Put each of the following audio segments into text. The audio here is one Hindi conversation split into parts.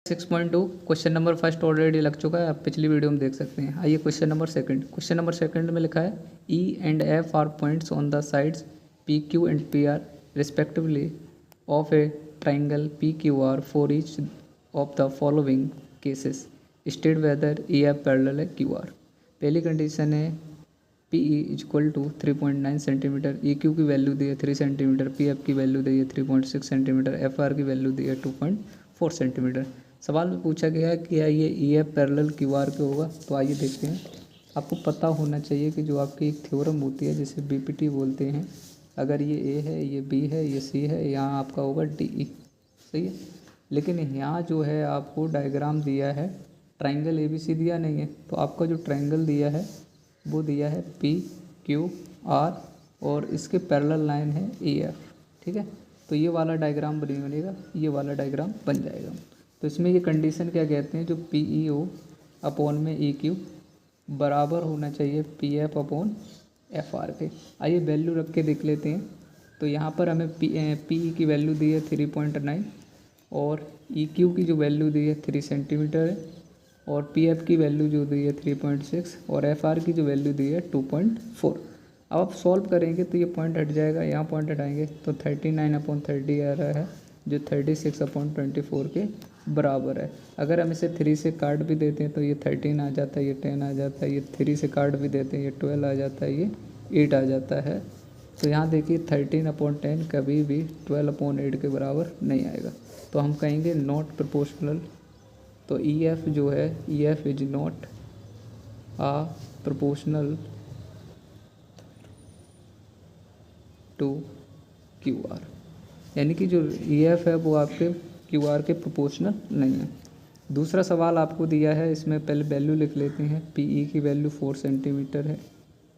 6.2 क्वेश्चन नंबर फर्स्ट ऑलरेडी लग चुका है, आप पिछली वीडियो में देख सकते हैं। आइए क्वेश्चन नंबर सेकंड में लिखा है E and F are points on the sides P Q and P R respectively of a triangle P Q R for each of the following cases state whether E F parallel है क्यू आर। पहली कंडीशन है P E equal to 3.9 centimetre, E Q की वैल्यू दी है 3 सेंटीमीटर, पी एफ की वैल्यू दी है 3.6 सेंटीमीटर, एफ आर की वैल्यू दी है 2.4 सेंटीमीटर। सवाल में पूछा गया है कि क्या ये ई एफ पैरेलल क्यू आर के होगा। तो आइए देखते हैं। आपको पता होना चाहिए कि जो आपकी एक थ्योरम होती है जिसे बी पी टी बोलते हैं, अगर ये ए है, ये बी है, ये सी है, यहाँ आपका होगा डी ई। सही है। लेकिन यहाँ जो है आपको डायग्राम दिया है, ट्राइंगल ए बी सी दिया नहीं है। तो आपका जो ट्राइंगल दिया है वो दिया है पी क्यू आर और इसके पैरेलल लाइन है ई एफ। ठीक है। तो ये वाला डायग्राम बनेगा, ये वाला डायग्राम बन जाएगा। तो इसमें ये कंडीशन क्या कहते हैं, जो पी ई ओ अपॉन में ई क्यू बराबर होना चाहिए P F upon F R के। आइए वैल्यू रख के देख लेते हैं। तो यहाँ पर हमें पी ई की वैल्यू दी है 3.9 और ई क्यू की जो वैल्यू दी है 3 सेंटीमीटर है और पी एफ की वैल्यू जो दी है 3.6 और एफ आर की जो वैल्यू दी है 2.4। अब आप सॉल्व करेंगे तो ये पॉइंट हट जाएगा, यहाँ पॉइंट हटाएंगे तो 39/30 आ रहा है जो 36/24 के बराबर है। अगर हम इसे 3 से काट भी देते हैं तो ये 13 आ जाता है, ये 10 आ जाता है, ये 3 से काट भी देते हैं ये 12 आ जाता है, ये 8 आ जाता है। तो यहाँ देखिए 13/10 कभी भी 12/8 के बराबर नहीं आएगा। तो हम कहेंगे नॉट प्रोपोर्शनल। तो ई एफ जो है, E F is not a proportional to Q R, यानी कि जो ई एफ है वो आपके क्यू आर के प्रोपोर्शनल नहीं है। दूसरा सवाल आपको दिया है, इसमें पहले वैल्यू लिख लेते हैं। पी ई की वैल्यू 4 सेंटीमीटर है,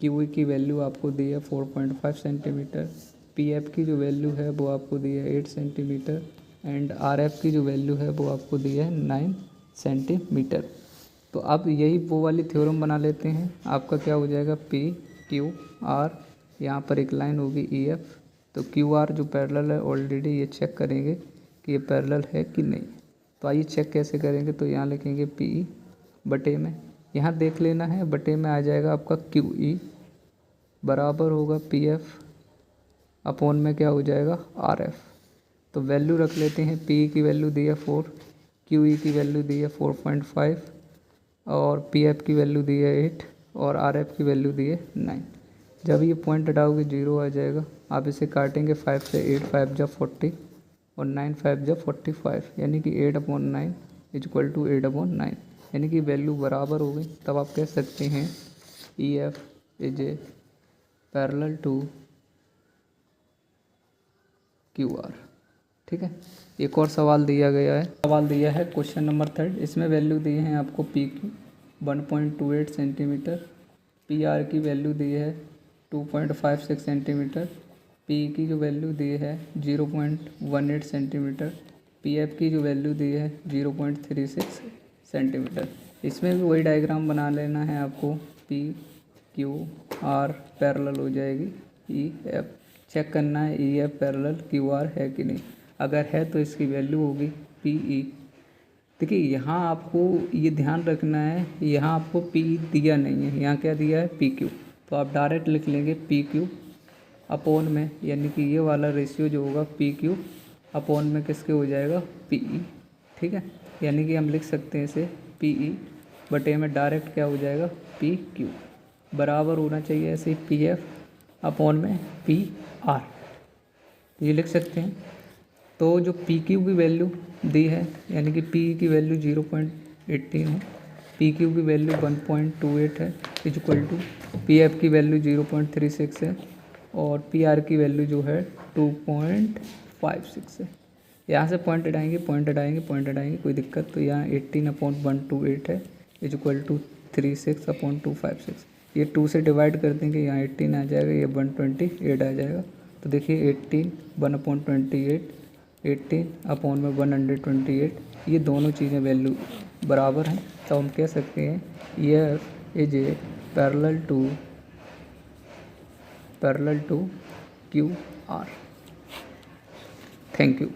क्यू ई की वैल्यू आपको दी है 4.5 सेंटीमीटर, पी एफ की जो वैल्यू है वो आपको दी है 8 सेंटीमीटर एंड आर एफ की जो वैल्यू है वो आपको दी है 9 सेंटीमीटर। तो अब यही वो वाली थ्योरम बना लेते हैं। आपका क्या हो जाएगा, पी क्यू आर, यहाँ पर एक लाइन होगी ई एफ। तो क्यू आर जो पैरेलल है ऑलरेडी ये चेक करेंगे कि ये पैरेलल है कि नहीं। तो आइए चेक कैसे करेंगे। तो यहाँ लिखेंगे पी ई बटे में, यहाँ देख लेना है, बटे में आ जाएगा आपका क्यू ई बराबर होगा पी एफ अपॉन में क्या हो जाएगा आर एफ। तो वैल्यू रख लेते हैं। पी ई की वैल्यू दी है 4, क्यू ई की वैल्यू दी है 4.5 और पी एफ की वैल्यू दी है 8 और आर एफ की वैल्यू दी है 9। जब ये पॉइंट हटाओगे 0 आ जाएगा। आप इसे काटेंगे 5 से, 8 5 जब 40 और 9 5 जब 45, यानी कि 8/9 इक्वल टू 8/9, यानी कि वैल्यू बराबर हो गई। तब आप कह सकते हैं E F is a parallel to Q R. ठीक है। एक और सवाल दिया गया है, सवाल दिया है क्वेश्चन नंबर 3। इसमें वैल्यू दी है आपको P Q 1.28 centimetre, P R की वैल्यू दी है 2.56 सेंटीमीटर, पी की जो वैल्यू दी है 0.18 सेंटीमीटर, पी एफ की जो वैल्यू दी है 0.36 सेंटीमीटर। इसमें भी वही डायग्राम बना लेना है आपको। पी क्यू आर पैरेलल हो जाएगी ई एफ। चेक करना है E F parallel Q R है कि नहीं। अगर है तो इसकी वैल्यू होगी पी ई। देखिए यहाँ आपको ये ध्यान रखना है, यहाँ आपको पी ई दिया नहीं है, यहाँ क्या दिया है पी क्यू। तो आप डायरेक्ट लिख लेंगे पी क्यू अपॉन में, यानी कि ये वाला रेशियो जो होगा पी क्यू अपॉन में किसके हो जाएगा पी ई। ठीक है। यानी कि हम लिख सकते हैं इसे पी ई बटे में डायरेक्ट क्या हो जाएगा पी क्यू बराबर होना चाहिए ऐसे पी एफ अपॉन में पी आर। ये लिख सकते हैं। तो जो पी क्यू की वैल्यू दी है, यानी कि पी की वैल्यू 0.18 है, पी क्यू की वैल्यू 1.28 है इक्वल टू पी एफ की वैल्यू 0.36 है और पी आर की वैल्यू जो है 2.56 है। यहाँ से पॉइंट हटाएंगे कोई दिक्कत। तो यहाँ 18/128 है इक्वल टू 36/256। ये 2 से डिवाइड कर देंगे, यहाँ 18 आ जाएगा, ये 128 आ जाएगा। तो देखिए 18 1/28, 18/128, ये दोनों चीज़ें वैल्यू बराबर हैं। तो हम कह सकते हैं E F is a parallel to Q R. Thank you.